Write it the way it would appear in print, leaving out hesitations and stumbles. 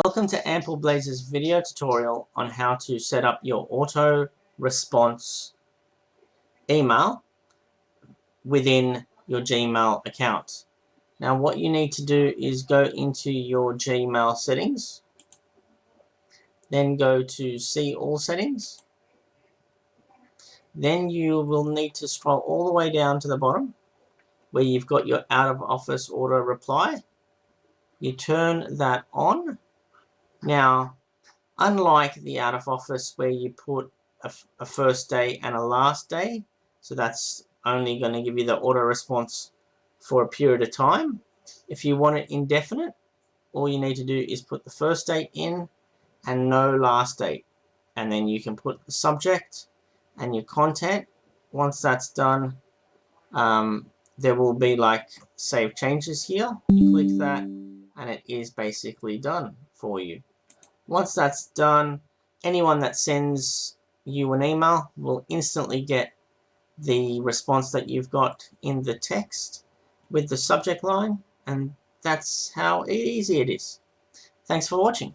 Welcome to AmpleBlaze's video tutorial on how to set up your auto response email within your Gmail account. Now what you need to do is go into your Gmail settings, then go to see all settings. Then you will need to scroll all the way down to the bottom where you've got your out of office auto reply. You turn that on. Now, unlike the out of office where you put a first day and a last day, so that's only going to give you the auto response for a period of time. If you want it indefinite, all you need to do is put the first date in and no last date, and then you can put the subject and your content. Once that's done, there will be like save changes here. You click that and it is basically done for you. Once that's done, anyone that sends you an email will instantly get the response that you've got in the text with the subject line, and that's how easy it is. Thanks for watching.